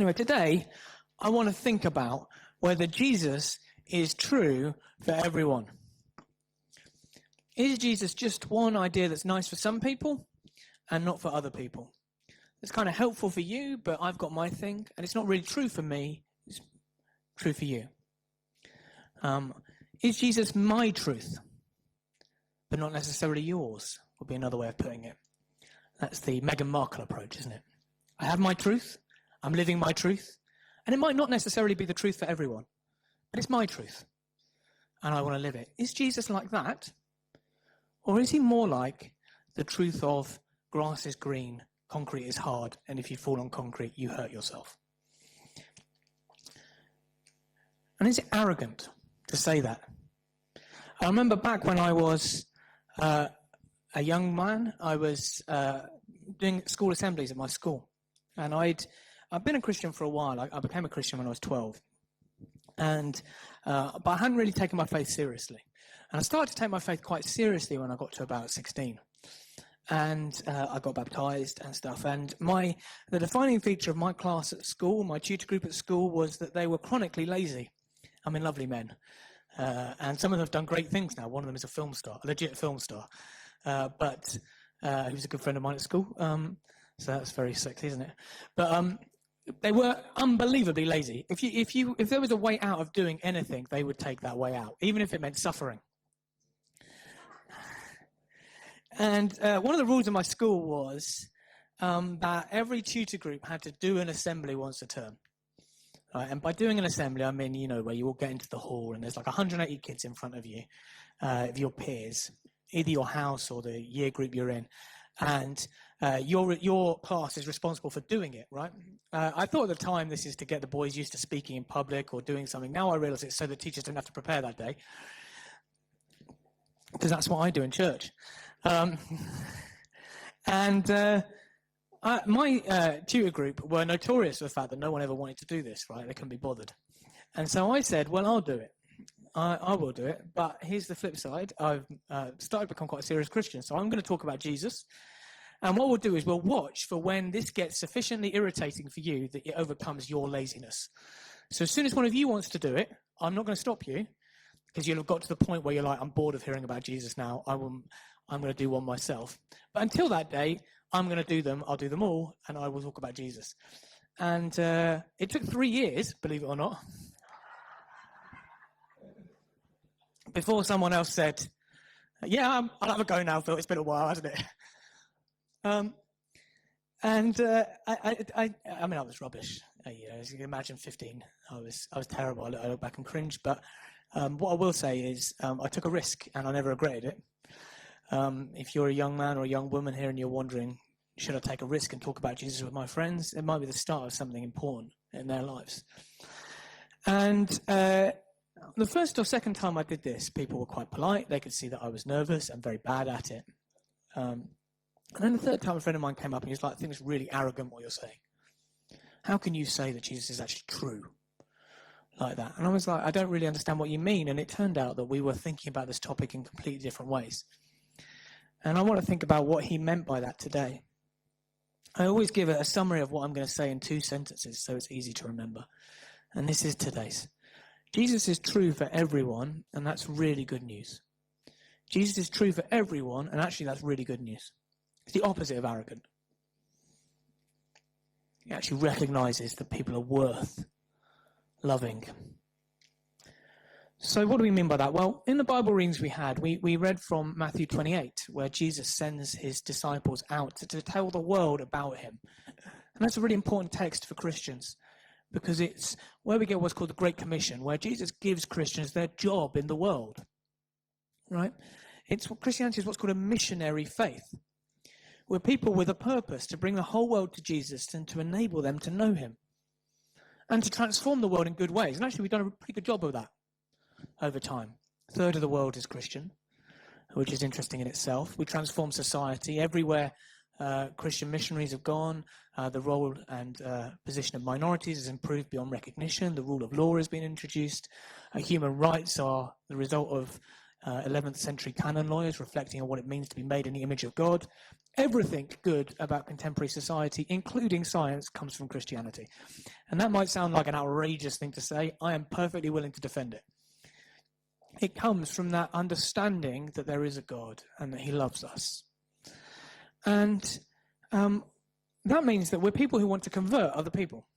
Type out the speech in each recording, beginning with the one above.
Anyway, today I want to think about whether Jesus is true for everyone. Is Jesus just one idea that's nice for some people and not for other people? It's kind of helpful for you, but I've got my thing, and it's not really true for me, it's true for you. Is Jesus my truth, but not necessarily yours, would be another way of putting it. That's the Meghan Markle approach, isn't it? I have my truth, I'm living my truth, and it might not necessarily be the truth for everyone, but it's my truth, and I want to live it. Is Jesus like that? Or is he more like the truth of grass is green, concrete is hard, and if you fall on concrete, you hurt yourself? And is it arrogant to say that? I remember back when I was a young man, I was doing school assemblies at my school. And I've been a Christian for a while. I became a Christian when I was 12. But I hadn't really taken my faith seriously. And I started to take my faith quite seriously when I got to about 16. And I got baptized and stuff. And the defining feature of my class at school, my tutor group at school, was that they were chronically lazy. I mean, lovely men. And some of them have done great things now. One of them is a film star, a legit film star. But who's a good friend of mine at school. So that's very sexy, isn't it? But they were unbelievably lazy. If there was a way out of doing anything, they would take that way out, even if it meant suffering. And one of the rules of my school was that every tutor group had to do an assembly once a term. And by doing an assembly, I mean, you know, where you all get into the hall and there's like 180 kids in front of you, your peers, either your house or the year group you're in. And your class is responsible for doing it, right? I thought at the time this is to get the boys used to speaking in public or doing something. Now I realize it's so that teachers don't have to prepare that day, because that's what I do in church. My tutor group were notorious for the fact that no one ever wanted to do this, right? They couldn't be bothered. And so I said, well, I'll do it. I will do it. But here's the flip side. I've started to become quite a serious Christian. So I'm going to talk about Jesus. And what we'll do is we'll watch for when this gets sufficiently irritating for you that it overcomes your laziness. So as soon as one of you wants to do it, I'm not going to stop you, because you'll have got to the point where you're like, I'm bored of hearing about Jesus now. I'm going to do one myself. But until that day, I'm going to do them. I'll do them all, and I will talk about Jesus. And it took 3 years, believe it or not, before someone else said, yeah, I'll have a go now, Phil. It's been a while, hasn't it? I mean, I was rubbish. As you can imagine, 15. I was terrible. I look back and cringe. But what I will say is I took a risk, and I never regretted it. If you're a young man or a young woman here and you're wondering, should I take a risk and talk about Jesus with my friends? It might be the start of something important in their lives. And the first or second time I did this, people were quite polite. They could see that I was nervous and very bad at it. And then the third time, a friend of mine came up and he was like, I think it's really arrogant what you're saying. How can you say that Jesus is actually true like that? And I was like, I don't really understand what you mean. And it turned out that we were thinking about this topic in completely different ways. And I want to think about what he meant by that today. I always give a summary of what I'm going to say in 2 sentences so it's easy to remember. And this is today's. Jesus is true for everyone, and that's really good news. Jesus is true for everyone, and actually that's really good news. It's the opposite of arrogant. He actually recognizes that people are worth loving. So what do we mean by that? Well, in the Bible readings we read from Matthew 28, where Jesus sends his disciples out to tell the world about him. And that's a really important text for Christians, because it's where we get what's called the Great Commission, where Jesus gives Christians their job in the world, right? Christianity is what's called a missionary faith. We're people with a purpose to bring the whole world to Jesus and to enable them to know him and to transform the world in good ways. And actually, we've done a pretty good job of that over time. A third of the world is Christian, which is interesting in itself. We transform society everywhere. Christian missionaries have gone. The role and position of minorities has improved beyond recognition. The rule of law has been introduced. Human rights are the result of 11th century canon lawyers reflecting on what it means to be made in the image of God. Everything good about contemporary society, including science, comes from Christianity. And that might sound like an outrageous thing to say. I am perfectly willing to defend it. It comes from that understanding that there is a God and that he loves us. And that means that we're people who want to convert other people.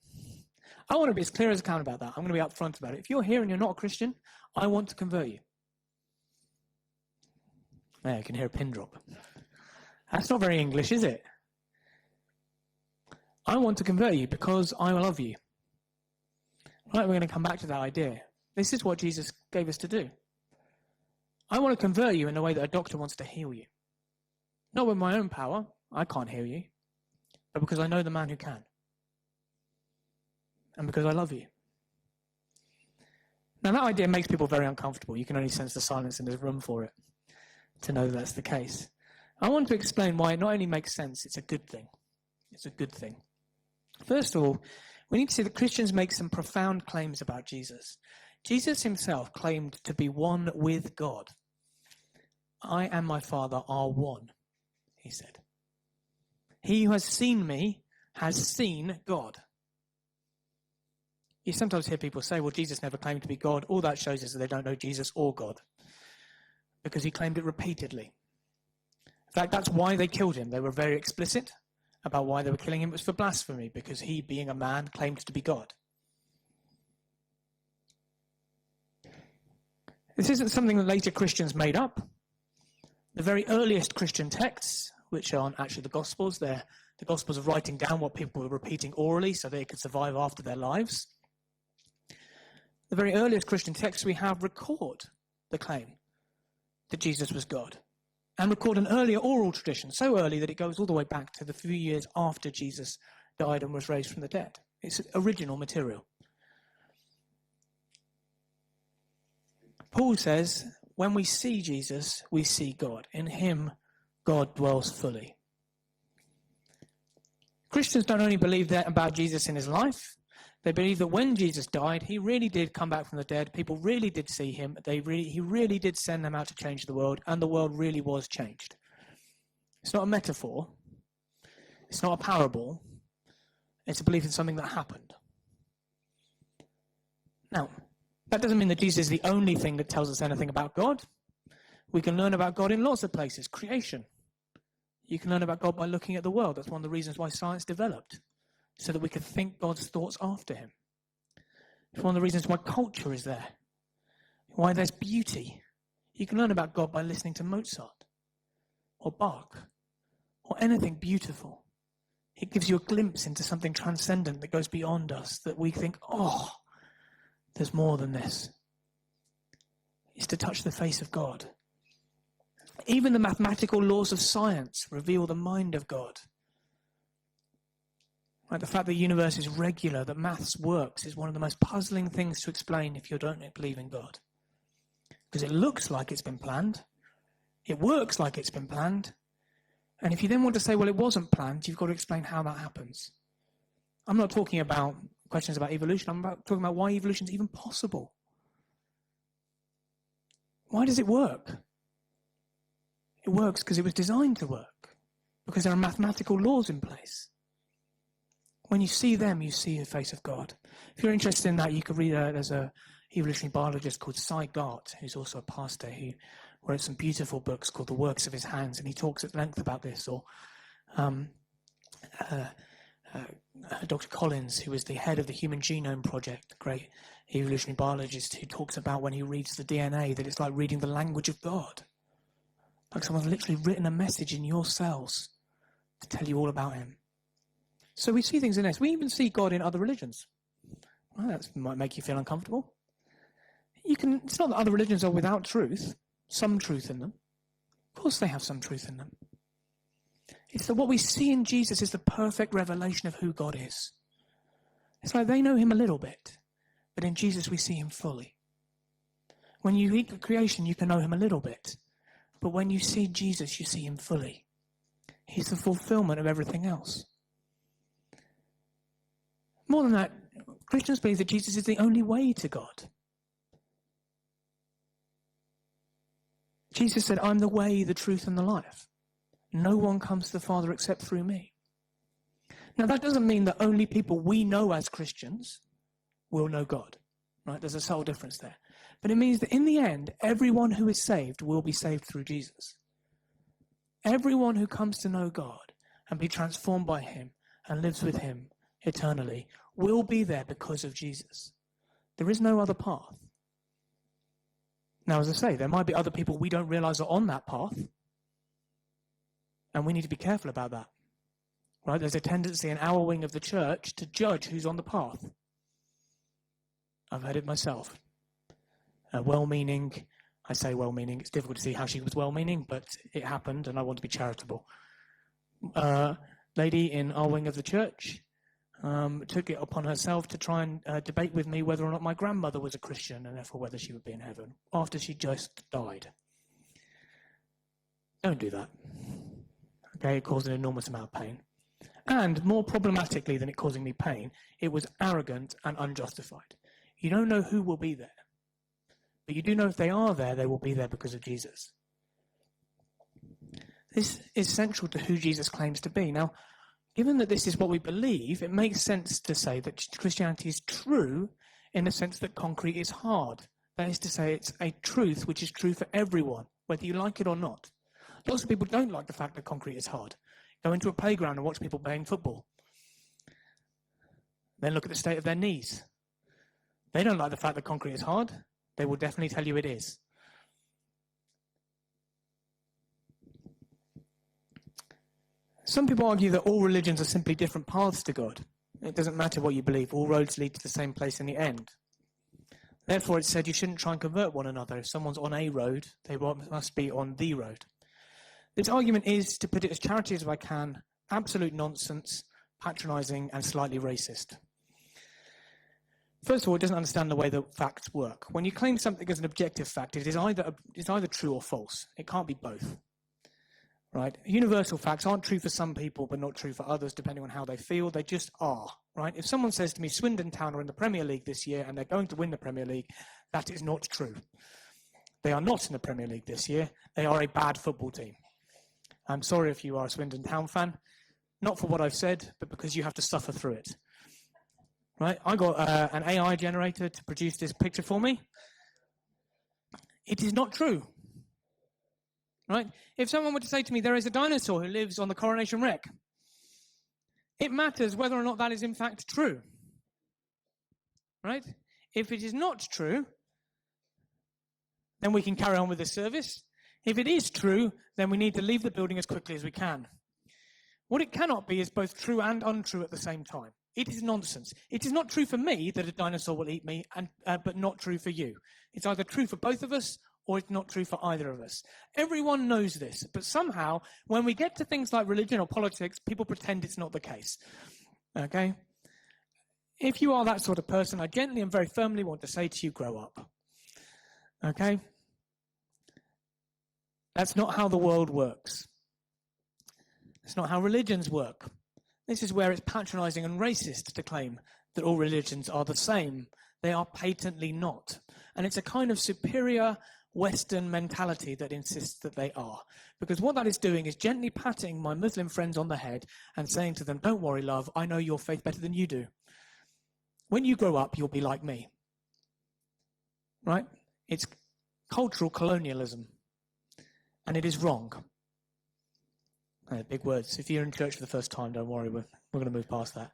I want to be as clear as I can about that. I'm going to be upfront about it. If you're here and you're not a Christian, I want to convert you. There, you can hear a pin drop. That's not very English, is it? I want to convert you because I love you. Right, we're going to come back to that idea. This is what Jesus gave us to do. I want to convert you in the way that a doctor wants to heal you. Not with my own power. I can't heal you. But because I know the man who can. And because I love you. Now, that idea makes people very uncomfortable. You can only sense the silence in this room for it, to know that that's the case. I want to explain why it not only makes sense, it's a good thing. It's a good thing. First of all, we need to see that Christians make some profound claims about Jesus. Jesus himself claimed to be one with God. I and my Father are one, he said. He who has seen me has seen God. You sometimes hear people say, well, Jesus never claimed to be God. All that shows is that they don't know Jesus or God, because he claimed it repeatedly. In fact, that's why they killed him. They were very explicit about why they were killing him. It was for blasphemy, because he, being a man, claimed to be God. This isn't something that later Christians made up. The very earliest Christian texts, which aren't actually the Gospels, they're the Gospels of writing down what people were repeating orally so they could survive after their lives. The very earliest Christian texts we have record the claim that Jesus was God, and record an earlier oral tradition, so early that it goes all the way back to the few years after Jesus died and was raised from the dead. It's original material. Paul says, when we see Jesus, we see God. In him, God dwells fully. Christians don't only believe that about Jesus in his life, they believe that when Jesus died, he really did come back from the dead. People really did see him. He really did send them out to change the world, and the world really was changed. It's not a metaphor. It's not a parable. It's a belief in something that happened. Now, that doesn't mean that Jesus is the only thing that tells us anything about God. We can learn about God in lots of places. Creation. You can learn about God by looking at the world. That's one of the reasons why science developed, so that we could think God's thoughts after him. It's one of the reasons why culture is there, why there's beauty. You can learn about God by listening to Mozart or Bach or anything beautiful. It gives you a glimpse into something transcendent that goes beyond us, that we think, oh, there's more than this. It's to touch the face of God. Even the mathematical laws of science reveal the mind of God. Like the fact that the universe is regular, that maths works, is one of the most puzzling things to explain if you don't believe in God. Because it looks like it's been planned. It works like it's been planned. And if you then want to say, well, it wasn't planned, you've got to explain how that happens. I'm not talking about questions about evolution. I'm talking about why evolution is even possible. Why does it work? It works because it was designed to work. Because there are mathematical laws in place. When you see them, you see the face of God. If you're interested in that, you could read, there's an evolutionary biologist called Cy Gart, who's also a pastor, who wrote some beautiful books called The Works of His Hands, and he talks at length about this. Or Dr. Collins, who was the head of the Human Genome Project, the great evolutionary biologist, who talks about when he reads the DNA, that it's like reading the language of God. Like someone's literally written a message in your cells to tell you all about him. So we see things in this. We even see God in other religions. Well, that might make you feel uncomfortable. It's not that other religions are without truth, some truth in them. Of course they have some truth in them. It's that what we see in Jesus is the perfect revelation of who God is. It's like they know him a little bit, but in Jesus we see him fully. When you read the creation, you can know him a little bit, but when you see Jesus, you see him fully. He's the fulfillment of everything else. More than that, Christians believe that Jesus is the only way to God. Jesus said, I'm the way, the truth, and the life. No one comes to the Father except through me. Now, that doesn't mean that only people we know as Christians will know God, right? There's a subtle difference there. But it means that in the end, everyone who is saved will be saved through Jesus. Everyone who comes to know God and be transformed by him and lives with him eternally will be there because of Jesus. There is no other path. Now, as I say, there might be other people we don't realize are on that path, and we need to be careful about that. Right? There's a tendency in our wing of the church to judge who's on the path. I've heard it myself. Well-meaning, I say well-meaning, it's difficult to see how she was well-meaning, but it happened, and I want to be charitable. Lady in our wing of the church took it upon herself to try and debate with me whether or not my grandmother was a Christian, and therefore whether she would be in heaven, after she just died. Don't do that. Okay, it caused an enormous amount of pain. And more problematically than it causing me pain, it was arrogant and unjustified. You don't know who will be there. But you do know if they are there, they will be there because of Jesus. This is central to who Jesus claims to be. Now, given that this is what we believe, it makes sense to say that Christianity is true in the sense that concrete is hard. That is to say, it's a truth which is true for everyone, whether you like it or not. Lots of people don't like the fact that concrete is hard. Go into a playground and watch people playing football. Then look at the state of their knees. They don't like the fact that concrete is hard. They will definitely tell you it is. Some people argue that all religions are simply different paths to God. It doesn't matter what you believe. All roads lead to the same place in the end. Therefore, it's said you shouldn't try and convert one another. If someone's on a road, they must be on the road. This argument is, to put it as charity as I can, absolute nonsense, patronizing, and slightly racist. First of all, it doesn't understand the way that facts work. When you claim something as an objective fact, it is either true or false. It can't be both. Right? Universal facts aren't true for some people, but not true for others, depending on how they feel. They just are. Right? If someone says to me, Swindon Town are in the Premier League this year, and they're going to win the Premier League, that is not true. They are not in the Premier League this year. They are a bad football team. I'm sorry if you are a Swindon Town fan, not for what I've said, but because you have to suffer through it. Right? I got an AI generator to produce this picture for me. It is not true. Right? If someone were to say to me, there is a dinosaur who lives on the Coronation Wreck, it matters whether or not that is in fact true. Right? If it is not true, then we can carry on with this service. If it is true, then we need to leave the building as quickly as we can. What it cannot be is both true and untrue at the same time. It is nonsense. It is not true for me that a dinosaur will eat me, but not true for you. It's either true for both of us, or it's not true for either of us. Everyone knows this, but somehow, when we get to things like religion or politics, people pretend it's not the case. Okay? If you are that sort of person, I gently and very firmly want to say to you, grow up. Okay? That's not how the world works. It's not how religions work. This is where it's patronizing and racist to claim that all religions are the same. They are patently not. And it's a kind of superior Western mentality that insists that they are. Because what that is doing is gently patting my Muslim friends on the head and saying to them, don't worry, love, I know your faith better than you do. When you grow up, you'll be like me. Right? It's cultural colonialism. And it is wrong. Big words. If you're in church for the first time, don't worry, we're going to move past that.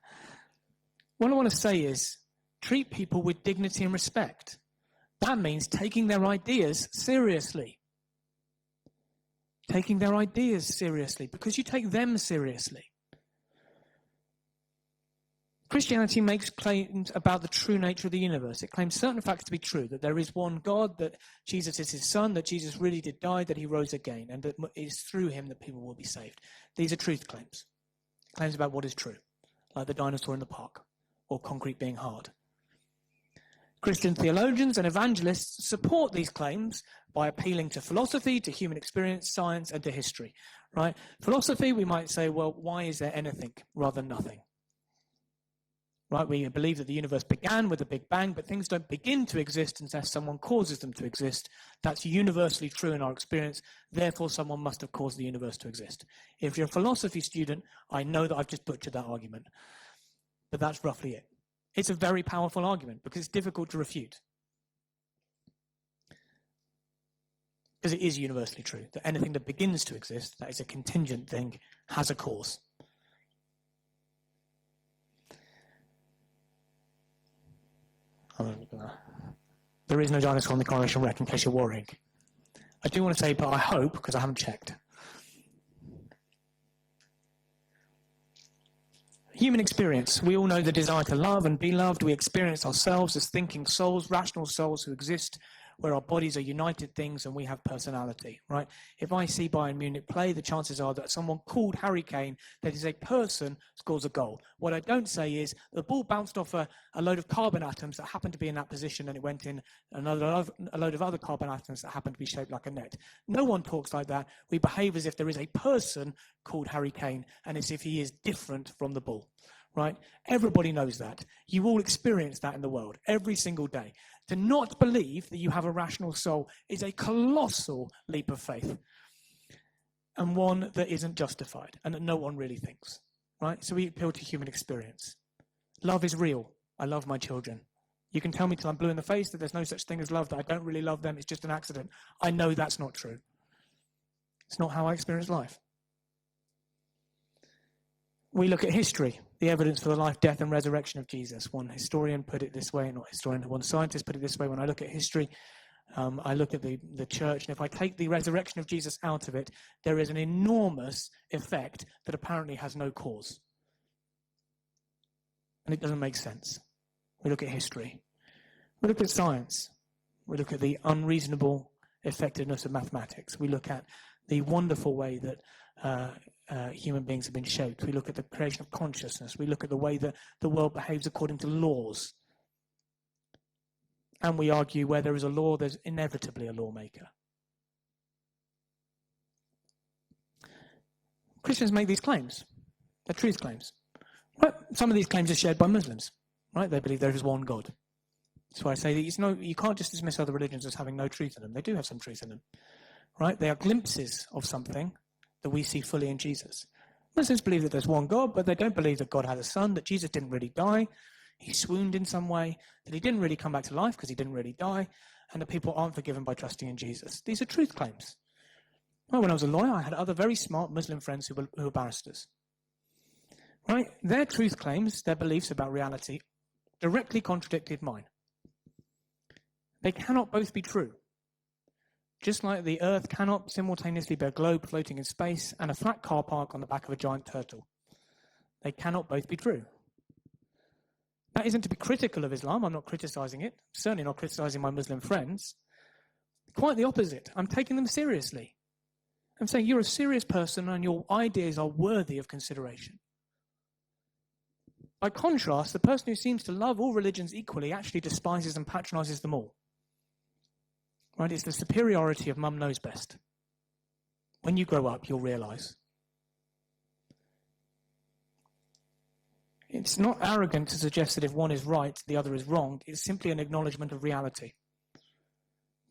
What I want to say is, treat people with dignity and respect. That means taking their ideas seriously. Taking their ideas seriously, because you take them seriously. Christianity makes claims about the true nature of the universe. It claims certain facts to be true, that there is one God, that Jesus is his son, that Jesus really did die, that he rose again, and that it is through him that people will be saved. These are truth claims. Claims about what is true, like the dinosaur in the park, or concrete being hard. Christian theologians and evangelists support these claims by appealing to philosophy, to human experience, science, and to history. Right? Philosophy, we might say, well, why is there anything rather than nothing? Right? We believe that the universe began with a Big Bang, but things don't begin to exist unless someone causes them to exist. That's universally true in our experience. Therefore, someone must have caused the universe to exist. If you're a philosophy student, I know that I've just butchered that argument. But that's roughly it. It's a very powerful argument because it's difficult to refute. Because it is universally true that anything that begins to exist, that is a contingent thing, has a cause. There is no dinosaur on the correlation wreck, in case you're worrying. I do want to say, but I hope, because I haven't checked. Human experience. We all know the desire to love and be loved. We experience ourselves as thinking souls, rational souls who exist where our bodies are united things and we have personality, right? If I see Bayern Munich play, the chances are that someone called Harry Kane, that is a person, scores a goal. What I don't say is the ball bounced off a load of carbon atoms that happened to be in that position and it went in a load of other carbon atoms that happened to be shaped like a net. No one talks like that. We behave as if there is a person called Harry Kane and as if he is different from the ball. Right? Everybody knows that. You all experience that in the world every single day. To not believe that you have a rational soul is a colossal leap of faith, and one that isn't justified and that no one really thinks. Right? So we appeal to human experience. Love is real. I love my children. You can tell me till I'm blue in the face that there's no such thing as love, that I don't really love them, it's just an accident. I know that's not true. It's not how I experience life. We look at history, the evidence for the life, death, and resurrection of Jesus. One historian put it this way, not historian, one scientist put it this way. When I look at history, I look at the church, and if I take the resurrection of Jesus out of it, there is an enormous effect that apparently has no cause. And it doesn't make sense. We look at history. We look at science. We look at the unreasonable effectiveness of mathematics. We look at the wonderful way that human beings have been shaped. We look at the creation of consciousness. We look at the way that the world behaves according to laws. And we argue where there is a law, there's inevitably a lawmaker. Christians make these claims. They're truth claims. Right? Some of these claims are shared by Muslims. Right? They believe there is one God. That's why I say that you can't just dismiss other religions as having no truth in them. They do have some truth in them. Right? They are glimpses of something that we see fully in Jesus. Muslims believe that there's one God, but they don't believe that God had a son, that Jesus didn't really die, he swooned in some way, that he didn't really come back to life because he didn't really die, and that people aren't forgiven by trusting in Jesus. These are truth claims. Well, when I was a lawyer, I had other very smart Muslim friends who were barristers. Right? Their truth claims, their beliefs about reality, directly contradicted mine. They cannot both be true. Just like the Earth cannot simultaneously be a globe floating in space and a flat car park on the back of a giant turtle. They cannot both be true. That isn't to be critical of Islam. I'm not criticizing it. I'm certainly not criticizing my Muslim friends. Quite the opposite. I'm taking them seriously. I'm saying you're a serious person and your ideas are worthy of consideration. By contrast, the person who seems to love all religions equally actually despises and patronizes them all. Right? It's the superiority of mum knows best. When you grow up, you'll realize. It's not arrogant to suggest that if one is right, the other is wrong. It's simply an acknowledgement of reality.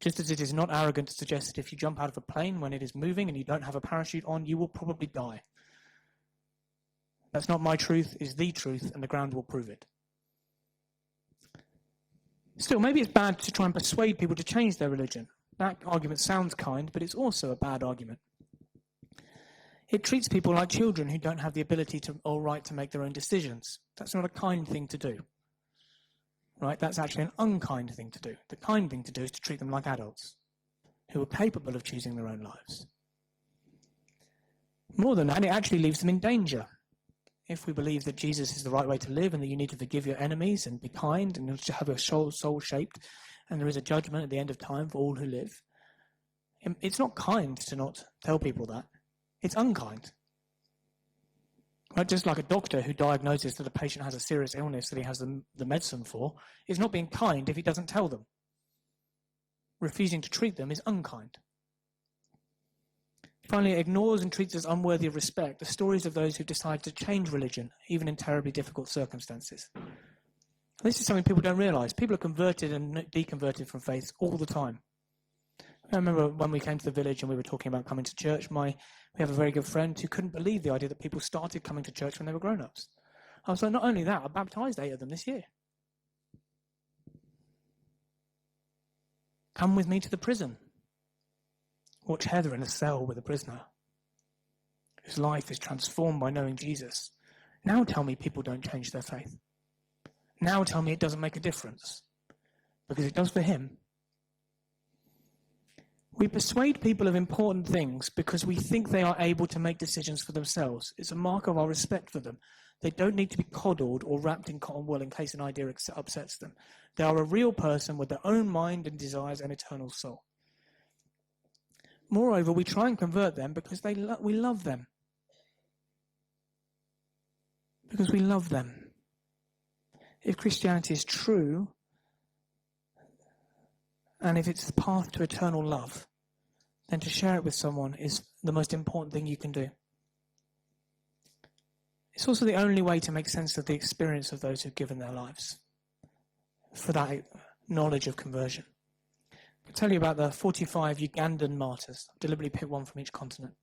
Just as it is not arrogant to suggest that if you jump out of a plane when it is moving and you don't have a parachute on, you will probably die. That's not my truth, it's the truth, and the ground will prove it. Still, maybe it's bad to try and persuade people to change their religion. That argument sounds kind, but it's also a bad argument. It treats people like children who don't have the ability or right to make their own decisions. That's not a kind thing to do. Right? That's actually an unkind thing to do. The kind thing to do is to treat them like adults who are capable of choosing their own lives. More than that, it actually leaves them in danger. If we believe that Jesus is the right way to live and that you need to forgive your enemies and be kind and to have a soul shaped and there is a judgment at the end of time for all who live, it's not kind to not tell people that. It's unkind. Right? Just like a doctor who diagnoses that a patient has a serious illness that he has the medicine for is not being kind if he doesn't tell them. Refusing to treat them is unkind. Finally, it ignores and treats as unworthy of respect the stories of those who decide to change religion, even in terribly difficult circumstances. This is something people don't realise. People are converted and deconverted from faith all the time. I remember when we came to the village and we were talking about coming to church, we have a very good friend who couldn't believe the idea that people started coming to church when they were grown-ups. I was like, not only that, I baptised 8 of them this year. Come with me to the prison. Watch Heather in a cell with a prisoner whose life is transformed by knowing Jesus. Now tell me people don't change their faith. Now tell me it doesn't make a difference, because it does for him. We persuade people of important things because we think they are able to make decisions for themselves. It's a mark of our respect for them. They don't need to be coddled or wrapped in cotton wool in case an idea upsets them. They are a real person with their own mind and desires and eternal soul. Moreover, we try and convert them because we love them. Because we love them. If Christianity is true, and if it's the path to eternal love, then to share it with someone is the most important thing you can do. It's also the only way to make sense of the experience of those who've given their lives for that knowledge of conversion. I'll tell you about the 45 Ugandan martyrs. I've deliberately picked one from each continent.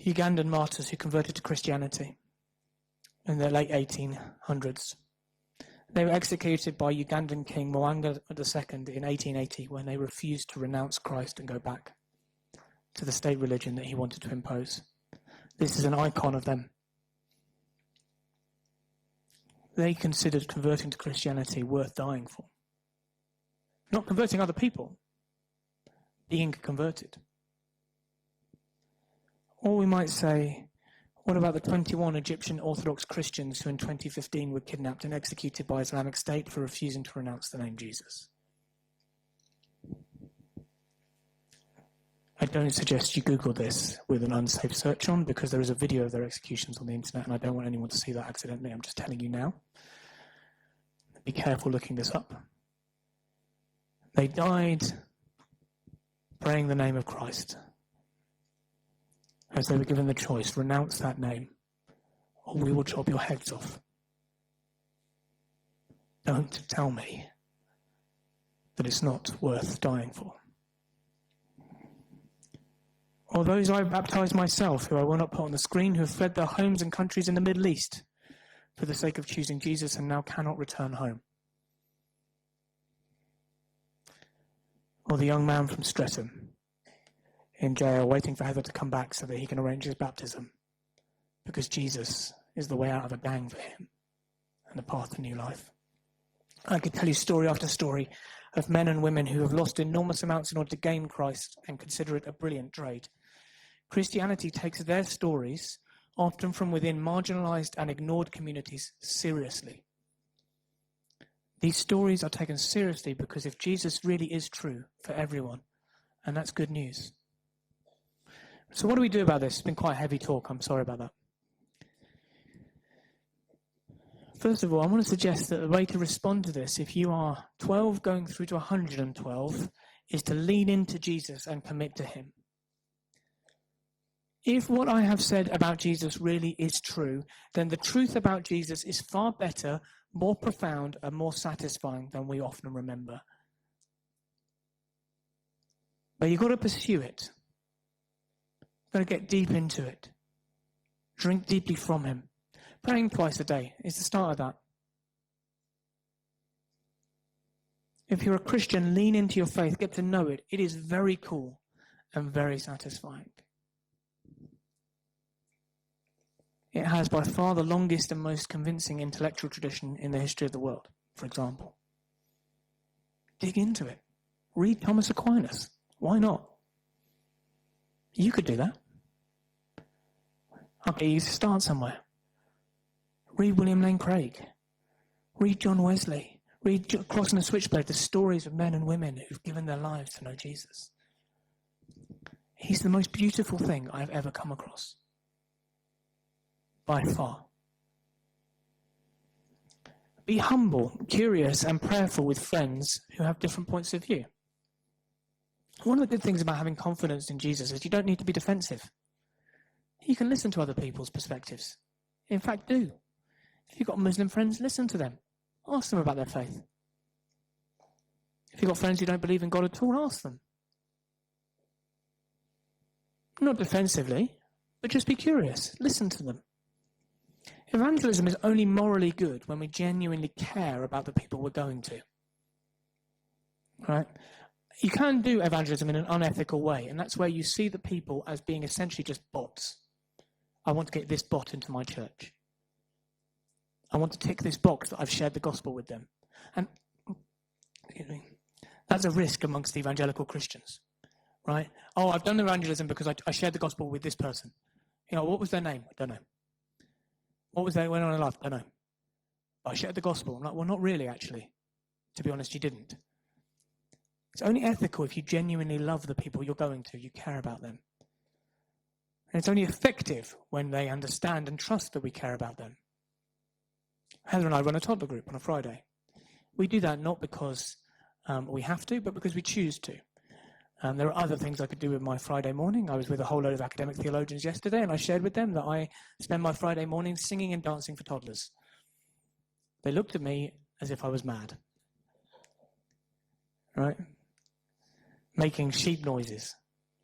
Ugandan martyrs who converted to Christianity in the late 1800s. They were executed by Ugandan King Mwanga II in 1880 when they refused to renounce Christ and go back to the state religion that he wanted to impose. This is an icon of them. They considered converting to Christianity worth dying for. Not converting other people, being converted. Or we might say, what about the 21 Egyptian Orthodox Christians who in 2015 were kidnapped and executed by Islamic State for refusing to renounce the name Jesus? I don't suggest you Google this with an unsafe search on, because there is a video of their executions on the internet and I don't want anyone to see that accidentally. I'm just telling you now. Be careful looking this up. They died praying the name of Christ. As they were given the choice, renounce that name, or we will chop your heads off. Don't tell me that it's not worth dying for. Or those I baptized myself, who I will not put on the screen, who have fled their homes and countries in the Middle East for the sake of choosing Jesus and now cannot return home. Or the young man from Streatham, in jail, waiting for Heather to come back so that he can arrange his baptism, because Jesus is the way out of a gang for him and the path to new life. I could tell you story after story of men and women who have lost enormous amounts in order to gain Christ and consider it a brilliant trade. Christianity takes their stories, often from within marginalized and ignored communities, seriously. These stories are taken seriously because if Jesus really is true for everyone, and that's good news. So what do we do about this? It's been quite a heavy talk. I'm sorry about that. First of all, I want to suggest that the way to respond to this, if you are 12 going through to 112, is to lean into Jesus and commit to him. If what I have said about Jesus really is true, then the truth about Jesus is far better, more profound, and more satisfying than we often remember. But you've got to pursue it. Got to get deep into it. Drink deeply from him. Praying twice a day is the start of that. If you're a Christian, lean into your faith. Get to know it. It is very cool and very satisfying. It has by far the longest and most convincing intellectual tradition in the history of the world, for example. Dig into it. Read Thomas Aquinas. Why not? You could do that. Okay, you start somewhere. Read William Lane Craig. Read John Wesley. Read Crossing the Switchblade, the stories of men and women who've given their lives to know Jesus. He's the most beautiful thing I've ever come across. By far. Be humble, curious, and prayerful with friends who have different points of view. One of the good things about having confidence in Jesus is you don't need to be defensive. You can listen to other people's perspectives. In fact, do. If you've got Muslim friends, listen to them. Ask them about their faith. If you've got friends who don't believe in God at all, ask them. Not defensively, but just be curious. Listen to them. Evangelism is only morally good when we genuinely care about the people we're going to. Right? You can do evangelism in an unethical way, and that's where you see the people as being essentially just bots. I want to get this bot into my church. I want to tick this box that I've shared the gospel with them. And that's a risk amongst evangelical Christians, right? Oh, I've done evangelism because I shared the gospel with this person. What was their name? I don't know. What was their went on in life? I don't know. But I shared the gospel. I'm like, well, not really, actually. To be honest, you didn't. It's only ethical if you genuinely love the people you're going to. You care about them. And it's only effective when they understand and trust that we care about them. Heather and I run a toddler group on a Friday. We do that not because we have to, but because we choose to. There are other things I could do with my Friday morning. I was with a whole load of academic theologians yesterday, and I shared with them that I spend my Friday morning singing and dancing for toddlers. They looked at me as if I was mad. Right? Making sheep noises,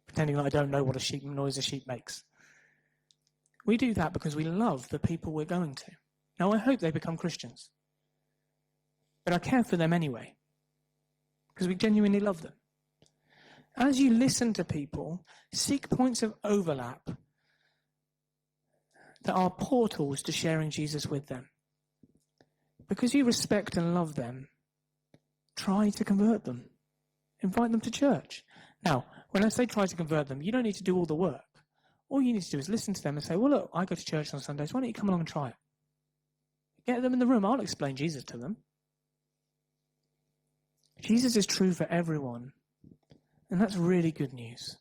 pretending that I don't know what a sheep noise a sheep makes. We do that because we love the people we're going to. Now, I hope they become Christians. But I care for them anyway, because we genuinely love them. As you listen to people, seek points of overlap that are portals to sharing Jesus with them. Because you respect and love them, try to convert them. Invite them to church. Now, when I say try to convert them, you don't need to do all the work. All you need to do is listen to them and say, well, look, I go to church on Sundays. Why don't you come along and try it? Get them in the room. I'll explain Jesus to them. Jesus is true for everyone. And that's really good news.